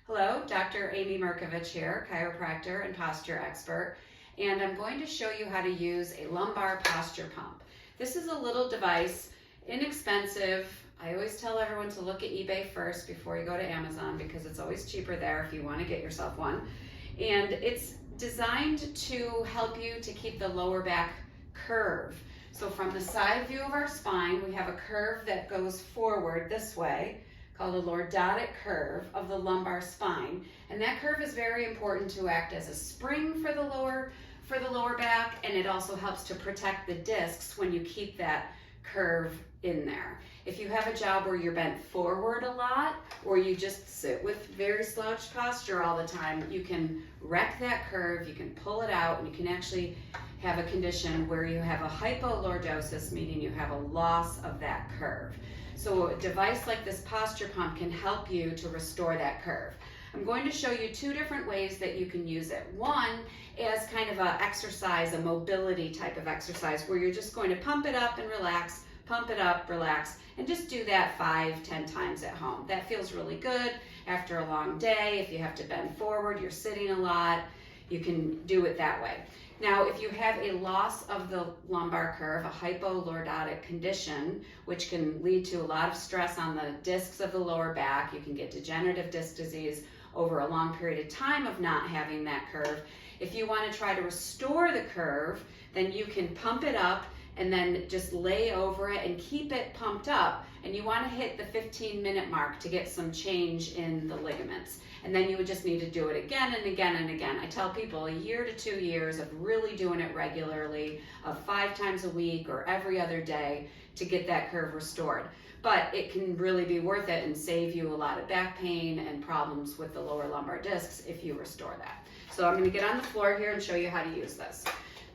Hello, Dr. Amy Mercovich here, chiropractor and posture expert, and I'm going to show you how to use a lumbar posture pump. This is a little device, inexpensive. I always tell everyone to look at eBay first before you go to Amazon because it's always cheaper there if you want to get yourself one. And it's designed to help you to keep the lower back curve. So from the side view of our spine, we have a curve that goes forward this way, called a lordotic curve of the lumbar spine. And that curve is very important to act as a spring for the lower back, and it also helps to protect the discs when you keep that curve in there. If you have a job where you're bent forward a lot, or you just sit with very slouched posture all the time, you can wreck that curve, you can pull it out, and you can actually have a condition where you have a hypolordosis, meaning you have a loss of that curve. So a device like this posture pump can help you to restore that curve. I'm going to show you two different ways that you can use it. One as kind of an exercise, a mobility type of exercise, where you're just going to pump it up and relax, pump it up, relax, and just do that 5-10 times at home. That feels really good after a long day. If you have to bend forward, you're sitting a lot, you can do it that way. Now, if you have a loss of the lumbar curve, a hypolordotic condition, which can lead to a lot of stress on the discs of the lower back, you can get degenerative disc disease over a long period of time of not having that curve. If you want to try to restore the curve, then you can pump it up and then just lay over it and keep it pumped up. And you want to hit the 15-minute mark to get some change in the ligaments. And then you would just need to do it again and again and again. I tell people 1 to 2 years of really doing it regularly, of 5 times a week or every other day to get that curve restored. But it can really be worth it and save you a lot of back pain and problems with the lower lumbar discs if you restore that. So I'm going to get on the floor here and show you how to use this.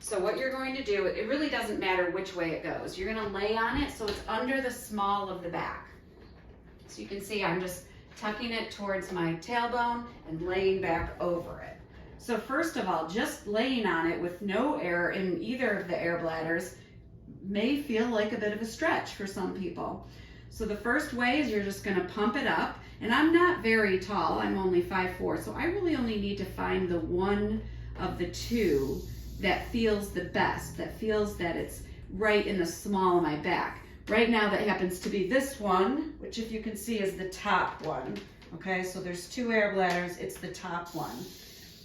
So what you're going to do, it really doesn't matter which way it goes. You're going to lay on it so it's under the small of the back. So you can see I'm just tucking it towards my tailbone and laying back over it. So first of all, just laying on it with no air in either of the air bladders may feel like a bit of a stretch for some people. So the first way is you're just going to pump it up. And I'm not very tall, I'm only 5'4", so I really only need to find the one of the two that feels the best, that feels that it's right in the small of my back. Right now that happens to be this one, which if you can see is the top one. Okay, so there's 2 air bladders, it's the top one.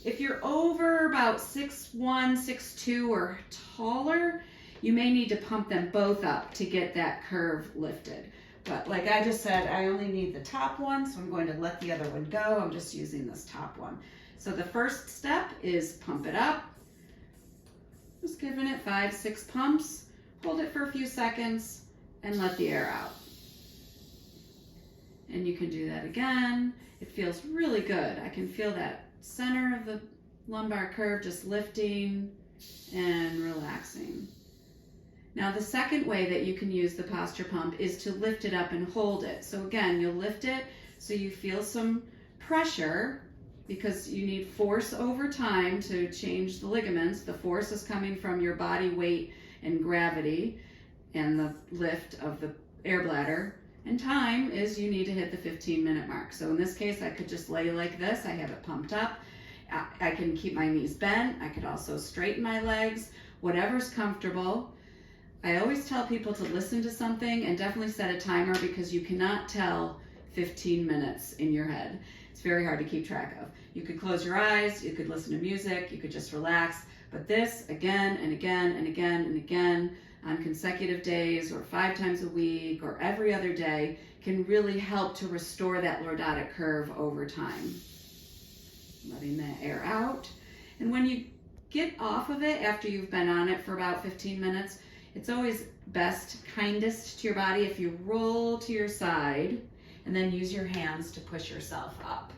If you're over about 6'1", 6'2", or taller, you may need to pump them both up to get that curve lifted. But like I just said, I only need the top one, so I'm going to let the other one go. I'm just using this top one. So the first step is pump it up. Just giving it 5-6 pumps. Hold it for a few seconds and let the air out. And you can do that again. It feels really good. I can feel that center of the lumbar curve just lifting and relaxing. Now the second way that you can use the posture pump is to lift it up and hold it. So again, you'll lift it so you feel some pressure because you need force over time to change the ligaments. The force is coming from your body weight and gravity and the lift of the air bladder. And time is you need to hit the 15-minute mark. So in this case, I could just lay like this. I have it pumped up. I can keep my knees bent. I could also straighten my legs, whatever's comfortable. I always tell people to listen to something and definitely set a timer because you cannot tell 15 minutes in your head. It's very hard to keep track of. You could close your eyes, you could listen to music, you could just relax, but this again and again and again and again on consecutive days or 5 times a week or every other day can really help to restore that lordotic curve over time. Letting that air out. And when you get off of it after you've been on it for about 15 minutes, it's always best, kindest to your body if you roll to your side and then use your hands to push yourself up.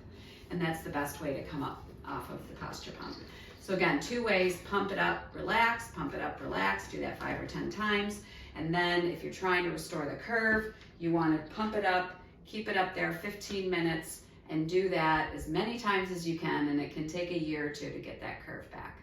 And that's the best way to come up off of the posture pump. So again, 2 ways: pump it up, relax, pump it up, relax. Do that 5 or 10 times. And then if you're trying to restore the curve, you want to pump it up, keep it up there 15 minutes, and do that as many times as you can. And it can take 1 year or 2 to get that curve back.